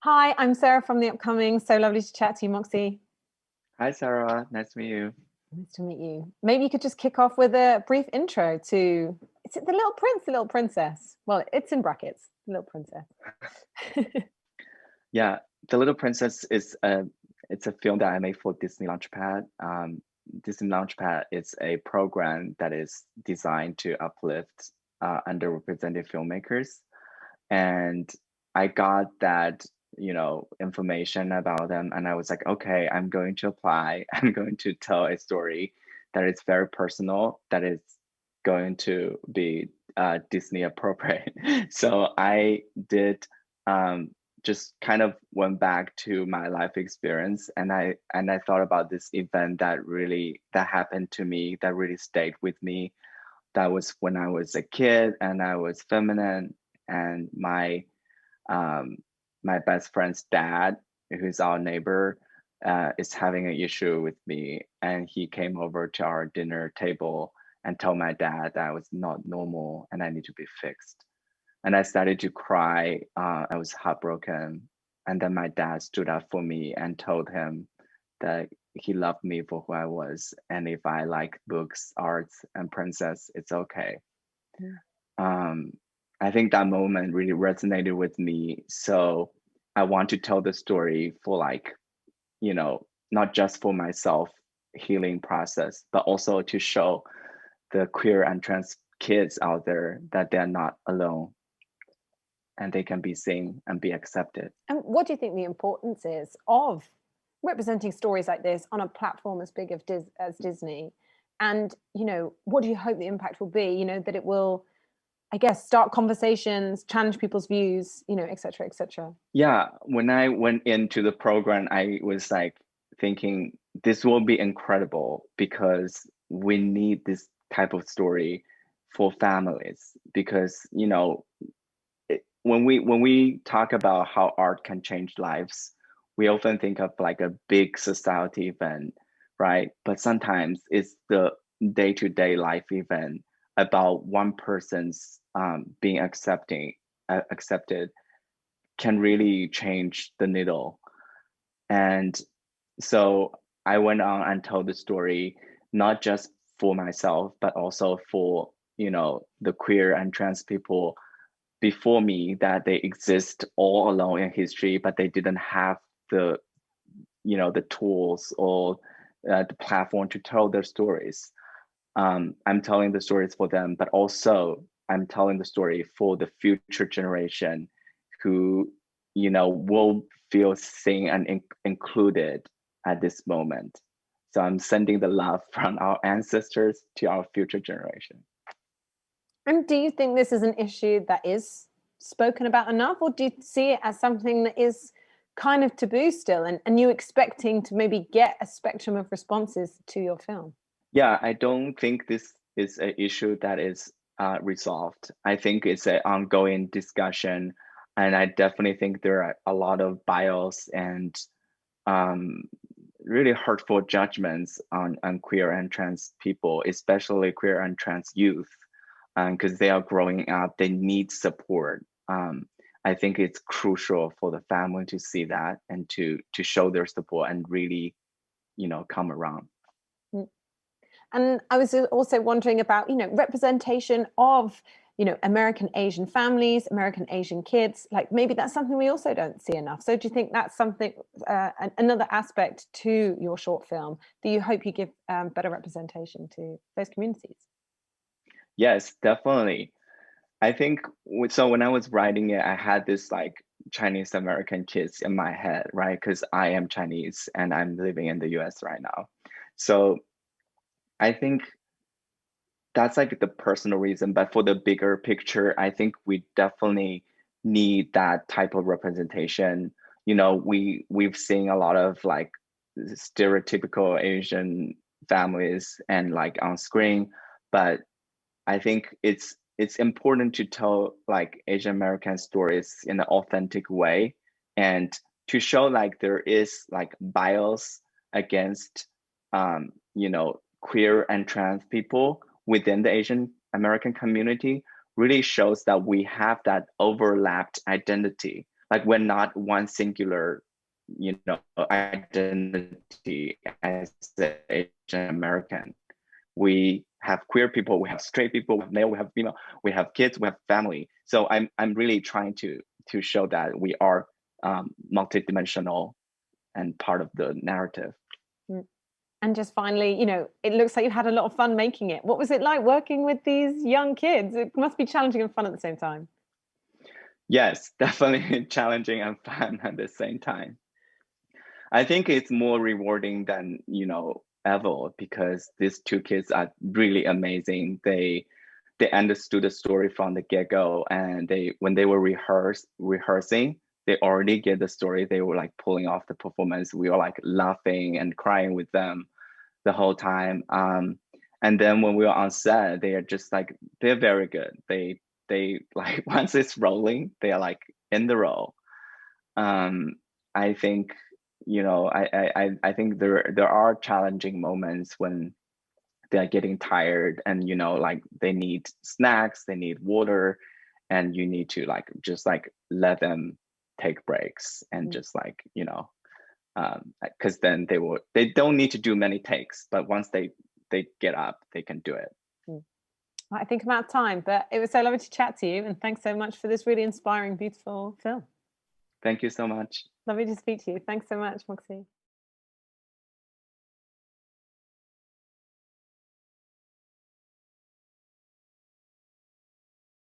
Hi, I'm Sarah from the upcoming. So lovely to chat to you, Moxie. Hi, Sarah. Nice to meet you. Nice to meet you. Maybe you could just kick off with a brief intro to, is it The Little Prince, The Little Princess? Well, it's in brackets, The Little Princess. Yeah, The Little Princess is a film that I made for Disney Launchpad. Disney Launchpad is a program that is designed to uplift underrepresented filmmakers. And I got that, information about them, and I was like, okay, I'm going to apply. I'm going to tell a story that is very personal, that is going to be Disney appropriate. So I did just kind of went back to my life experience, and I thought about this event that happened to me, that really stayed with me. That was when I was a kid and I was feminine, and um, my best friend's dad, who's our neighbor, is having an issue with me, and he came over to our dinner table and told my dad that I was not normal and I need to be fixed. And I started to cry. I was heartbroken. And then my dad stood up for me and told him that he loved me for who I was. And if I like books, arts, and princess, it's okay. Mm. Um, I think that moment really resonated with me. So I want to tell the story for, like, not just for myself healing process, but also to show the queer and trans kids out there that they're not alone and they can be seen and be accepted. And what do you think the importance is of representing stories like this on a platform as big as Disney? And, what do you hope the impact will be? That it will, I guess, start conversations, challenge people's views, et cetera, et cetera. Yeah, when I went into the program, I was like thinking this will be incredible because we need this type of story for families because when we talk about how art can change lives, we often think of like a big society event, right? But sometimes it's the day-to-day life event about one person's being accepted can really change the needle. And so I went on and told the story not just for myself, but also for the queer and trans people before me, that they exist all along in history, but they didn't have the the tools or the platform to tell their stories. I'm telling the stories for them, but also I'm telling the story for the future generation who will feel seen and included at this moment. So I'm sending the love from our ancestors to our future generation. And do you think this is an issue that is spoken about enough, or do you see it as something that is kind of taboo still, and you expecting to maybe get a spectrum of responses to your film? Yeah, I don't think this is an issue that is resolved. I think it's an ongoing discussion, and I definitely think there are a lot of bias and um, really hurtful judgments on queer and trans people, especially queer and trans youth, because they are growing up, they need support. I think it's crucial for the family to see that and to show their support and really, come around. Mm. And I was also wondering about, representation of, American Asian families, American Asian kids. Like maybe that's something we also don't see enough. So do you think that's something, another aspect to your short film that you hope you give better representation to those communities? Yes, definitely. I think so when I was writing it, I had this like Chinese American kids in my head, right? Because I am Chinese and I'm living in the US right now. So I think that's like the personal reason. But for the bigger picture, I think we definitely need that type of representation. We've seen a lot of like stereotypical Asian families and like on screen, but I think it's important to tell like Asian American stories in an authentic way and to show like there is like bias against queer and trans people within the Asian American community really shows that we have that overlapped identity. like we're not one singular, you know, identity as the Asian American. We have queer people, we have straight people, we have male, we have female, we have kids, we have family. So I'm really trying to show that we are multidimensional and part of the narrative. Mm. And just finally, you know, it looks like you had a lot of fun making it. What was it like working with these young kids? It must be challenging and fun at the same time. Yes, definitely challenging and fun at the same time. I think it's more rewarding than, you know, ever, because these two kids are really amazing. They understood the story from the get-go, and they, when they were rehearsing, they already get the story. They were like pulling off the performance. We were like laughing and crying with them the whole time. And then when we were on set, they are just like, they're very good. They like once it's rolling, they are like in the role. I think, you know, I think there are challenging moments when they're getting tired, and, you know, like they need snacks, they need water, and you need to like just like let them take breaks and just like, you know, because then they don't need to do many takes, but once they get up, they can do it. I think I'm out of time, but it was so lovely to chat to you, and thanks so much for this really inspiring, beautiful film. Thank you so much. Lovely to speak to you. Thanks so much, Moxie.